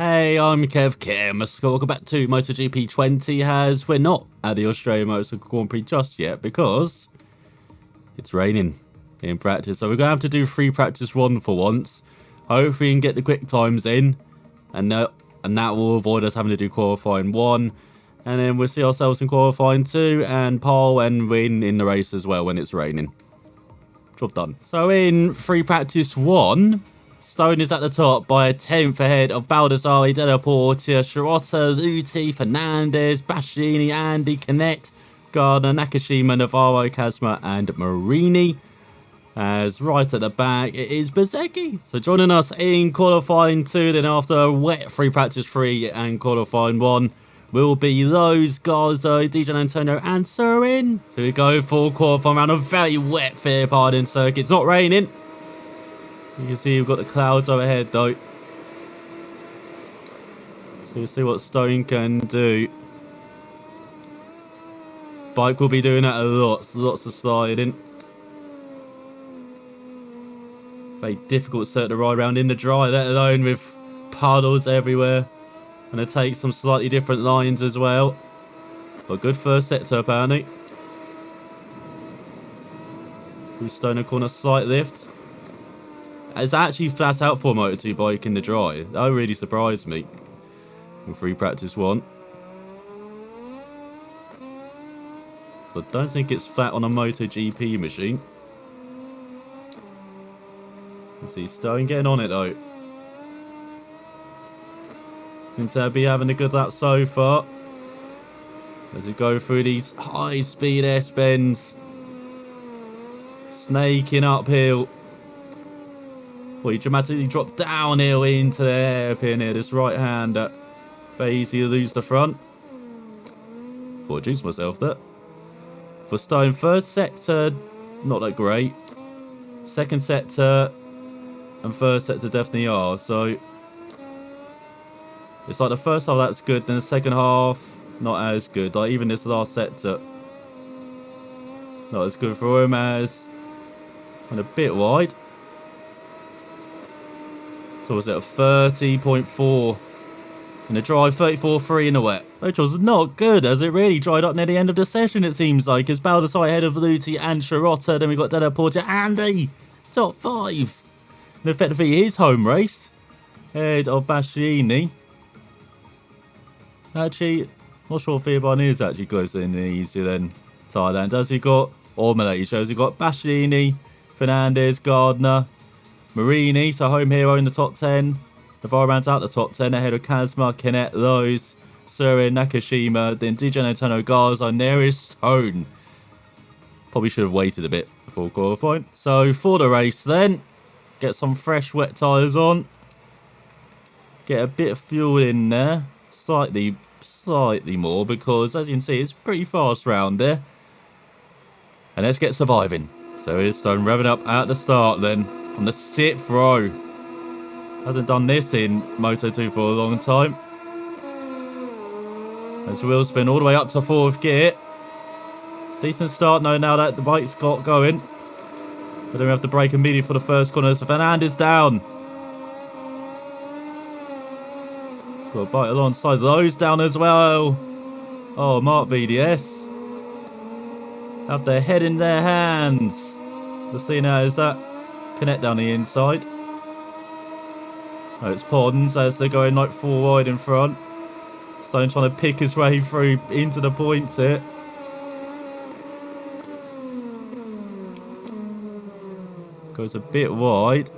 Hey, I'm Kev. Welcome back to MotoGP 20 as we're not at the Australian Motorcycle Grand Prix just yet because it's raining in practice. So we're going to have to do free practice 1 for once. Hopefully we can get the quick times in and that will avoid us having to do qualifying 1. And then we'll see ourselves in qualifying 2 and pole and win in the race as well when it's raining. Job done. So in free practice 1... Stone is at the top by a 10th ahead of Baldassarre, Della Porta, Shirota, Luti, Fernandez, Bastianini, Andy, Canet, Gardner, Nakashima, Navarro, Kazma and Marini. As right at the back, it is Bezzecchi. So joining us in qualifying 2, then after a wet free practice 3 and qualifying 1, will be Lowe's, Garzo, DJ Antonio and Surin. So we go for qualifying around a very wet Phillip Island circuit. It's not raining. You can see we've got the clouds overhead though. So we'll see what Stone can do. Bike will be doing that a lot. Lots of sliding. Very difficult circuit to ride around in the dry, let alone with puddles everywhere. And it takes some slightly different lines as well. But good first sector apparently. Through Stoner corner, slight lift. It's actually flat out for a Moto2 bike in the dry. That really surprised me. In free practice 1. So I don't think it's flat on a MotoGP machine. Let's see Stone getting on it though. Seems to be having a good lap so far. As we go through these high speed S-bends. Snaking uphill. Well, you dramatically drop downhill into the hairpin here. This right hand very easy to lose the front. Thought I jinxed myself there. For Stone, third sector, not that great. Second sector and third sector definitely are. So it's like the first half that's good, then the second half not as good. Like even this last sector, not as good for him as and a bit wide. So was it a 30.4 in the dry, 34.3 in the wet, which was not good as it really dried up near the end of the session it seems like, as Baldassarre ahead of Luti and Shirota. Then we got Della Porta, Andy, top 5. And effectively his home race, ahead of Bastianini. Actually, not sure if Phillip is actually closer in the easier than Thailand. As we got, or Malaysia, as we got Bastianini, Fernandez, Gardner, Marini, so home hero in the top 10. Navarro rounds out the top 10 ahead of Kazma, Canet, Lowe's, Surin, Nakashima, then DJ Antonio, Garza, nearest Stone. Probably should have waited a bit before qualifying. So for the race then, get some fresh wet tyres on. Get a bit of fuel in there. Slightly more because as you can see it's pretty fast round there. And let's get surviving. So here's Stone revving up at the start then. From the 6th row. Hasn't done this in Moto2 for a long time. As wheel spin all the way up to 4th gear. Decent start now that the bike's got going. But then we have to brake immediately for the first corner. So Fernandez down. Got a bike alongside those down as well. Oh, Mark VDS. Have their head in their hands. We'll see now is that Connect down the inside. Oh, it's Pons as they're going like 4 wide in front. Stone trying to pick his way through into the points here. Goes a bit wide.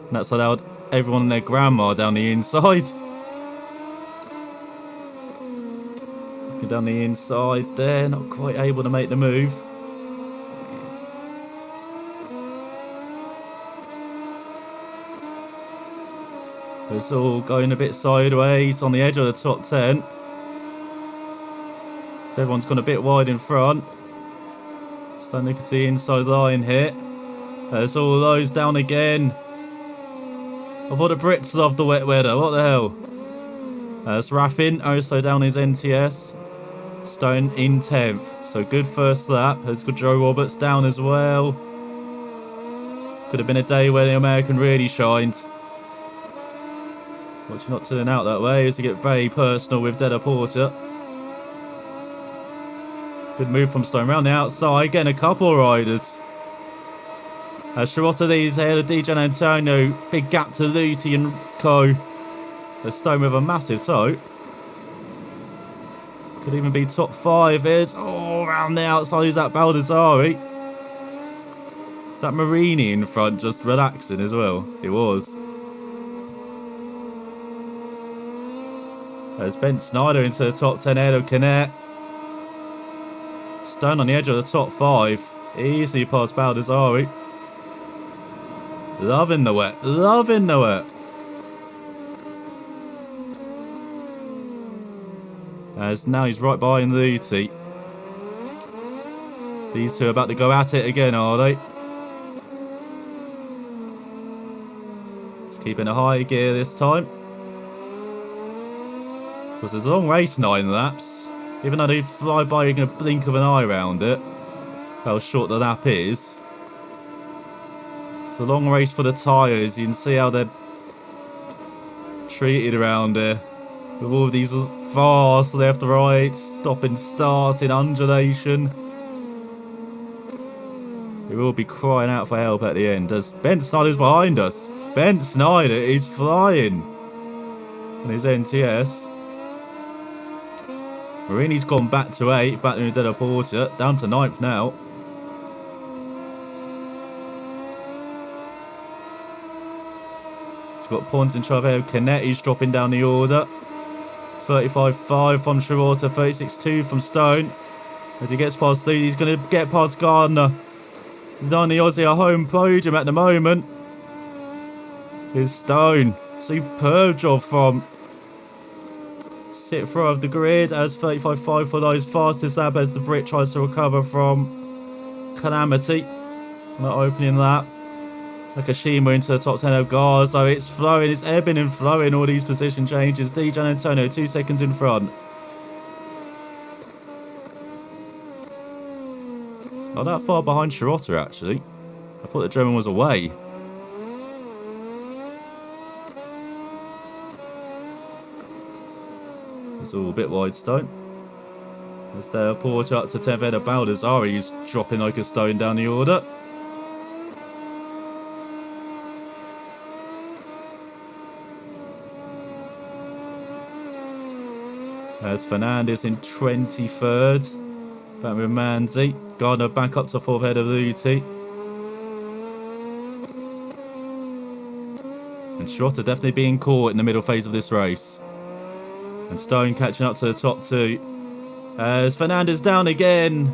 And that's allowed everyone and their grandma down the inside. Looking down the inside there, not quite able to make the move. It's all going a bit sideways on the edge of the top 10. So everyone's gone a bit wide in front. Standing at the inside line here. There's all those down again. I thought the Brits loved the wet weather. What the hell? That's Raffin also down his NTS. Stone in 10th. So good first lap. There's got Joe Roberts down as well. Could have been a day where the American really shined. Watch you not turn out that way as you get very personal with Della Porter. Good move from Stone round the outside, getting a couple of riders. As Shirota leads ahead of DJ Antonio, big gap to Luti and Co. The Stone with a massive toe. Could even be top 5 is. Oh, around the outside is that Baldassari. Is that Marini in front just relaxing as well? It was. There's Ben Snyder into the top 10 ahead of Canet. Stone on the edge of the top 5. Easily past Baldassari. Loving the wet. Loving the wet. As now he's right behind Luti. These two are about to go at it again, are they? Just keeping a high gear this time. Because there's a long race, 9 laps. Even though they fly by, you're going to blink of an eye around it. How short the lap is. It's a long race for the tyres. You can see how they're treated around here. With all of these fast left, right, stop and start in undulation. We will be crying out for help at the end. As Ben Snyder's behind us. Ben Snyder is flying. And his NTS. Marini's gone back to 8, back to Della Porter, down to 9th now. He's got points in Chavez. Canetti's dropping down the order. 35.5 from Shirota, 36.2 from Stone. If he gets past Lee, he's going to get past Gardner. Down the Aussie, a home podium at the moment. Here's Stone. Superb job from sit throw of the grid as 35.5 for those fastest lap as the Brit tries to recover from Calamity. Not opening lap. Nakashima into the top 10 of Gars, so it's flowing, it's ebbing and flowing, all these position changes. DJ Antonio 2 seconds in front. Not that far behind Shirota actually. I thought the German was away. It's all a bit wide, Stone. As they Porter up to 10th head of Baldassari, he's dropping like a stone down the order. As Fernandez in 23rd. Back with Manzi. Gardner back up to 4th head of Luti. And Shirota definitely being caught in the middle phase of this race. And Stone catching up to the top 2. As Fernandez down again.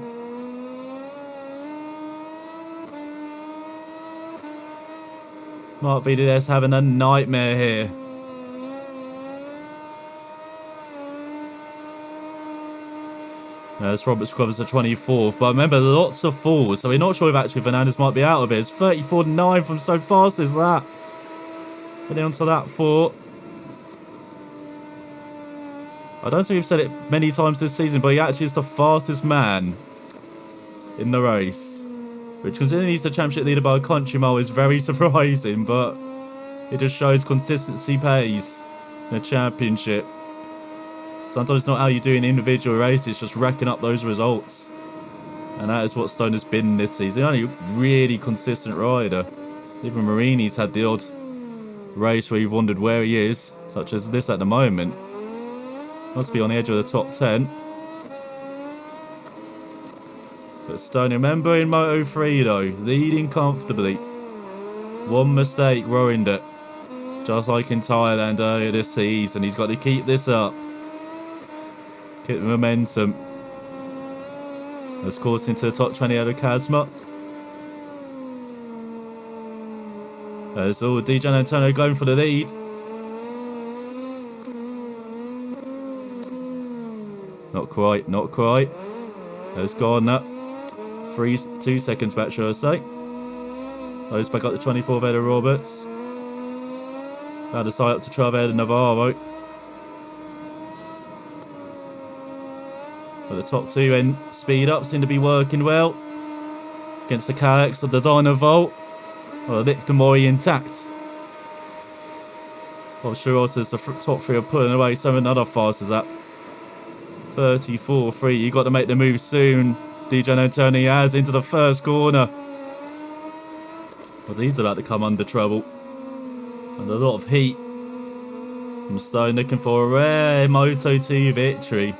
Mark Vides having a nightmare here. As Robert Scrubbers at 24th. But remember, lots of falls. So we're not sure if actually Fernandez might be out of it. It's 34.9 from so fast as that. Getting onto that 4. I don't think we've said it many times this season, but he actually is the fastest man in the race. Which, considering he's the championship leader by a country mile, is very surprising, but it just shows consistency pays in a championship. Sometimes it's not how you do in individual races, just racking up those results. And that is what Stone has been this season. Only a really consistent rider. Even Marini's had the odd race where you've wondered where he is, such as this at the moment. Must be on the edge of the top 10. But Stone, remember in Moto3 though, leading comfortably. One mistake ruined it. Just like in Thailand earlier this season. He's got to keep this up. Keep the momentum. Let's course into the top 20 out of Kazma. There's all DJ Antonio going for the lead. Not quite, not quite. There's Gardner. 2 seconds back, should I say. Those back up to 24th head of Roberts. Found a side up to 12th head of Navarro. But the top 2 and speed up seem to be working well. Against the Calyx of the Dynavolt. Well, the Mori intact. Well, Shirota's the top three are pulling away. Some another fast is that 34-3. You got to make the move soon. DJ Antonio has into the first corner. Well, he's about to come under trouble. And a lot of heat from Stone, looking for a rare Moto2 victory.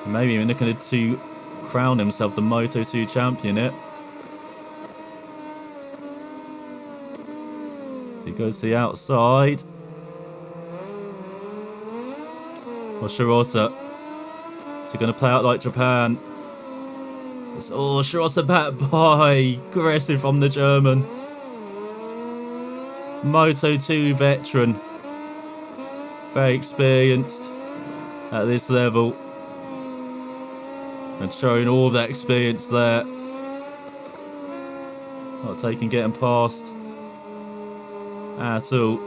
Maybe even looking to crown himself the Moto2 champion yet. So he goes to the outside. Well, Shirota. Is he going to play out like Japan? Oh, Shirota back by. Aggressive from the German. Moto2 veteran. Very experienced at this level. And showing all that experience there. Not taking getting past at all.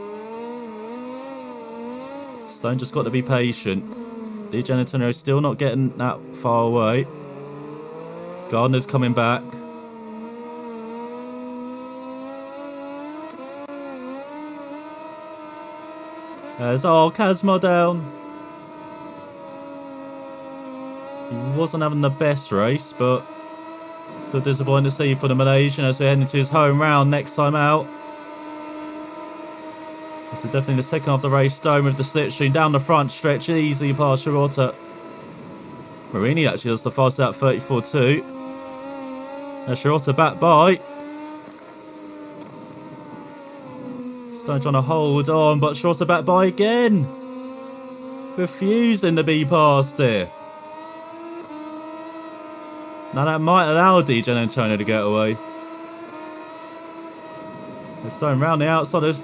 Stone just got to be patient. DJ Antonio still not getting that far away. Gardner's coming back. There's Kazma down. He wasn't having the best race, but still disappointing to see for the Malaysian as we're heading to his home round next time out. So definitely the second half of the race, Stone with the slipstream down the front stretch, easily past Shirota. Marini actually does the fast out 34-2. Now Shirota back by. Stone trying to hold on, but Shirota back by again. Refusing to be passed here. Now that might allow DJ Antonio to get away. Stone round the outside of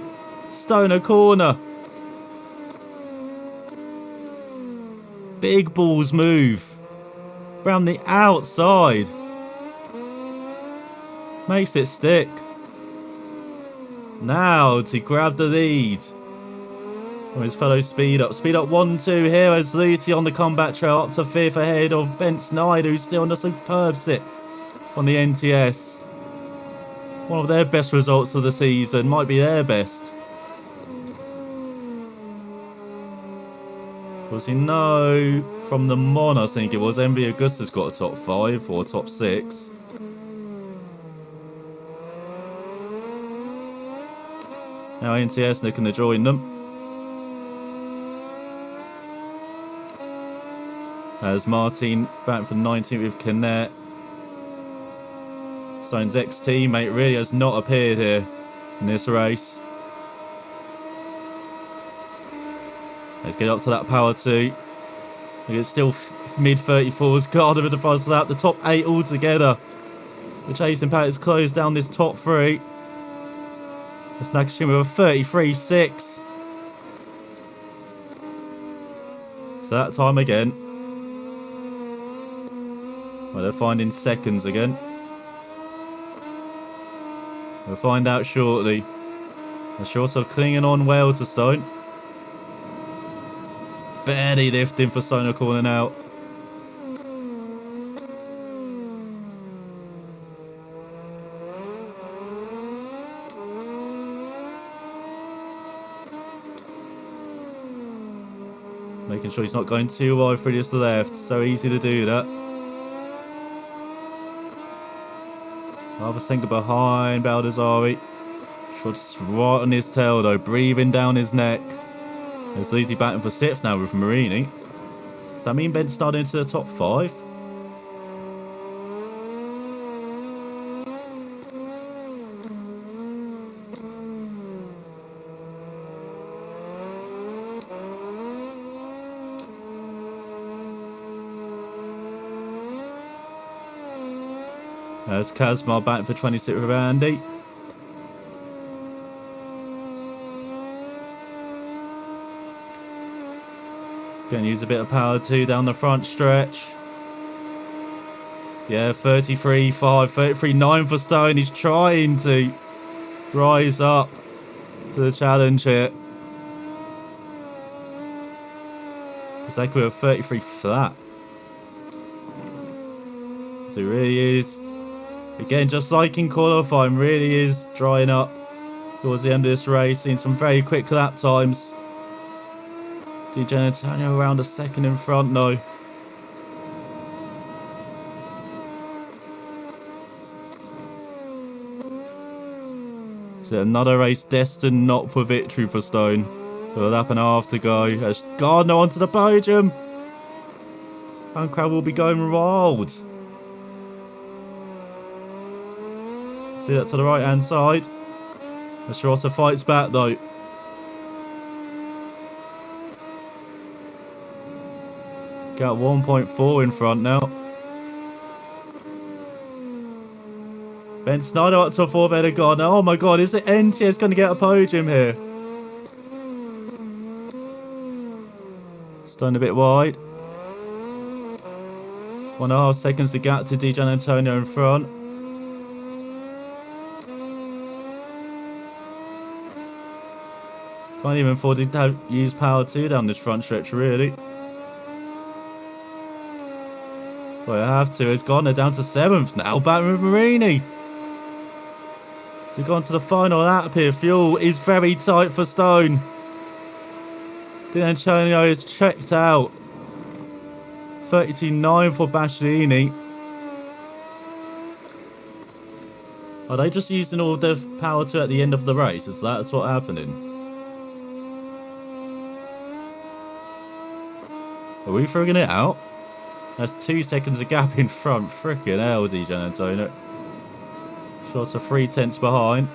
Stoner corner. Big balls move. Round the outside. Makes it stick. Now to grab the lead. Or his fellow speed up. Speed up 1-2 here as Luti on the comeback trail up to 5th ahead of Ben Snyder, who's still on a superb 6th on the NTS. One of their best results of the season. Might be their best. Because you know from the Mon, I think it was, MV Augusta's got a top 5 or top 6. Now NTS looking to join them. As Martin back for 19th with Canet. Stone's ex-teammate really has not appeared here in this race. Let's get up to that power 2. It's still mid-34s. Gardner with the fast lap. The top 8 altogether. The chasing pack has closed down this top 3. It's Nakashima with a 33.6. It's that time again. Well, they're finding seconds again. We'll find out shortly. The shorts are clinging on well to Stone. Barely lifting for Stone calling out. Making sure he's not going too wide through this left. So easy to do that. Rather sinker behind Baldessari. Just right on his tail though, breathing down his neck. There's Luti batting for 6th now with Marini. Does that mean Ben's starting into the top 5? There's Kazmar batting for 26th with Andy. Going to use a bit of power too down the front stretch. Yeah, 33.5, 33.9 for Stone. He's trying to rise up to the challenge here. Seko with 33 flat. So he really is Again, just like in qualifying, really is drying up towards the end of this race. Seeing some very quick lap times. Di Giannantonio around a second in front though. So another race destined not for victory for Stone. With a lap and a half to go. As Gardner onto the podium. And crowd will be going wild. See that to the right hand side. The Schrotter fights back though. Got 1.4 in front now. Ben Snyder up to a 4th header Gardner. Oh my god, is the NTS going to get a podium here? Stone a bit wide. 1.5 seconds to gap to Di Giannantonio in front. Can't even afford to use power 2 down this front stretch, really. Well, I have to. It's Gardner down to 7th now. Back with Marini. So gone to the final lap here. Fuel is very tight for Stone. Di Giannantonio is checked out. 32.9 for Bastianini. Are they just using all of their power 2 at the end of the race? Is that's what's happening? Are we throwing it out? That's 2 seconds of gap in front. Frickin' hell, Di Giannantonio. Shots are 3/10 behind.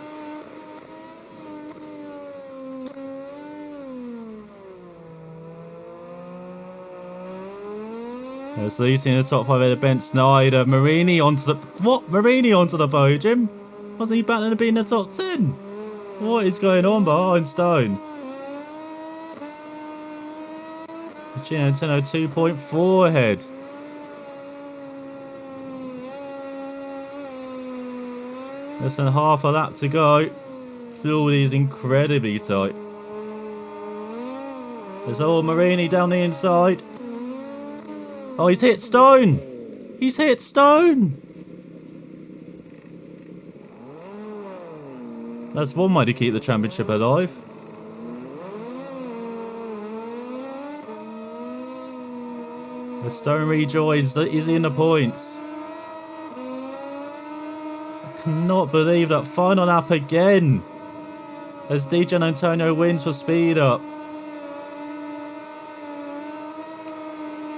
So he's in the top 5 header. Ben Snyder. Marini onto the... What? Marini onto the podium? Wasn't he battling to be in the top 10? What is going on behind Stone? Giannantonio 2.4 ahead. Less than half a lap to go. Fuel is incredibly tight. There's old Marini down the inside. Oh, he's hit Stone! He's hit Stone! That's one way to keep the championship alive. The Stone rejoins. He's in the points. I cannot believe that final lap again. As Di Giannantonio wins for speed up.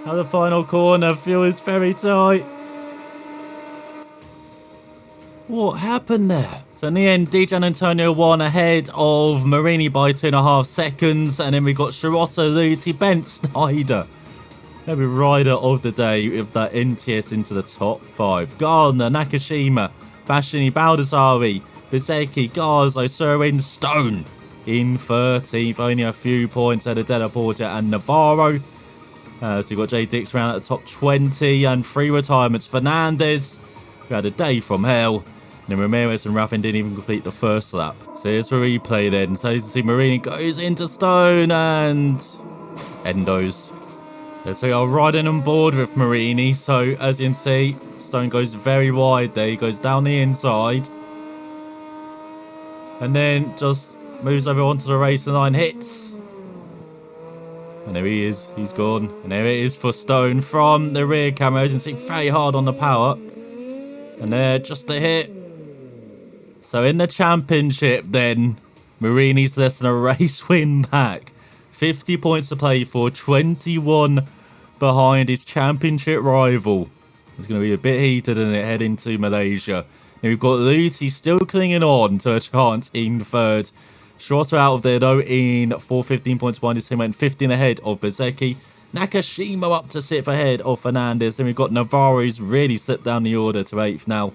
Now the final corner, fuel is very tight. What happened there? So in the end, Di Giannantonio won ahead of Marini by 2.5 seconds. And then we got Schrotter, Luthi, Ben Snyder. Maybe rider of the day with that NTS into the top 5. Gardner, Nakashima, Bastianini, Baldassari, Bezzecchi, Garzo, Serwin, Stone in 13th. Only a few points out of Della Porta and Navarro. So you've got Jay Dix round at the top 20 and 3 retirements. Fernandez, who had a day from hell. And then Ramirez and Raffin didn't even complete the first lap. So here's the replay then. So you can see Marini goes into Stone and Endos. So you're riding on board with Marini. So as you can see, Stone goes very wide there. He goes down the inside. And then just moves over onto the racing line, hits. And there he is. He's gone. And there it is for Stone from the rear camera. As you can see, very hard on the power. And there, just a hit. So in the championship then, Marini's less than a race win back. 50 points to play for, 21 behind his championship rival. It's going to be a bit heated in it heading to Malaysia. And we've got Luthi still clinging on to a chance in third. Schrotter out of there though in 15 points behind his team, went 15 ahead of Bezzecchi. Nakashima up to 6th ahead of Fernandez. Then we've got Navarro, who's really slipped down the order to 8th now.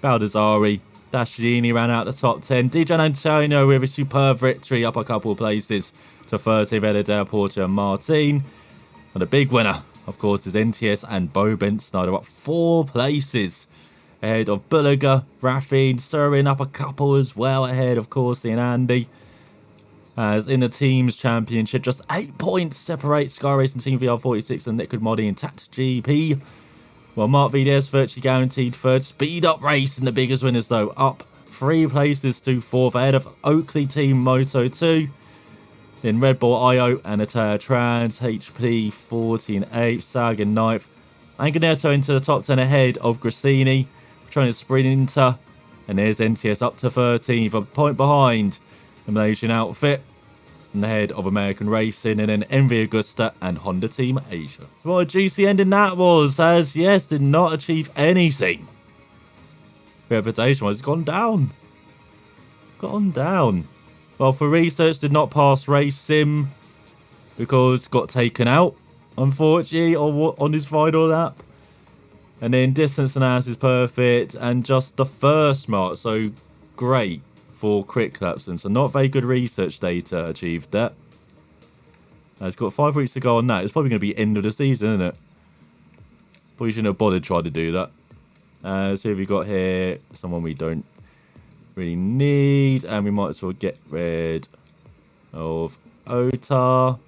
Baldassari, Bastianini ran out the top 10. Di Giannantonio with a superb victory up a couple of places to 13th ahead of Della Porta and Martin. And the big winner, of course, is NTS and Bo Ben Snyder up 4 places ahead of Bulliger, Raffin, Surin up a couple as well ahead, of course, and Andy. As in the teams championship, just 8 points separate Sky Racing Team VR46 and Liquid Modding and Tact GP. Well, Mark VDS virtually guaranteed third. Speed up race in the biggest winners, though. Up 3 places to 4th ahead of Oakley Team Moto2. Then Red Bull IO and Atara Trans, HP 14 8th, Sag in 9th. Anganetto into the top 10 ahead of Grassini, trying to sprint into. And there's NTS up to 13th, a point behind the Malaysian outfit. And ahead of American Racing, and then MV Agusta and Honda Team Asia. So what a juicy ending that was, as yes, did not achieve anything. Reputation-wise, gone down. Gone down. Well, for research, did not pass race sim because got taken out, unfortunately, on his final lap. And then distance analysis perfect, and just the first mark, so great for quick laps. And so not very good research data achieved that. It's got 5 weeks to go on that. It's probably going to be end of the season, isn't it? Probably shouldn't have bothered trying to do that. So have we got here someone we don't really need, and we might as well get rid of Otar.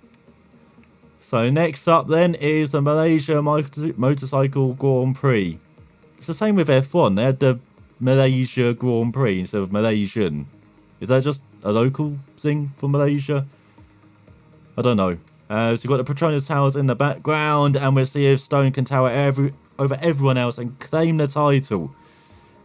So next up then is the Malaysia Motorcycle Grand Prix. It's the same with F1. They had the Malaysia Grand Prix instead of Malaysian. Is that just a local thing for Malaysia? I don't know. So we've got the Petronas Towers in the background, and we'll see if Stone can tower over everyone else and claim the title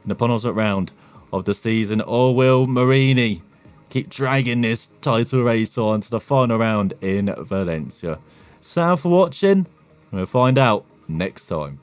in the penultimate round of the season, or will Marini keep dragging this title race on to the final round in Valencia? So for watching, we'll find out next time.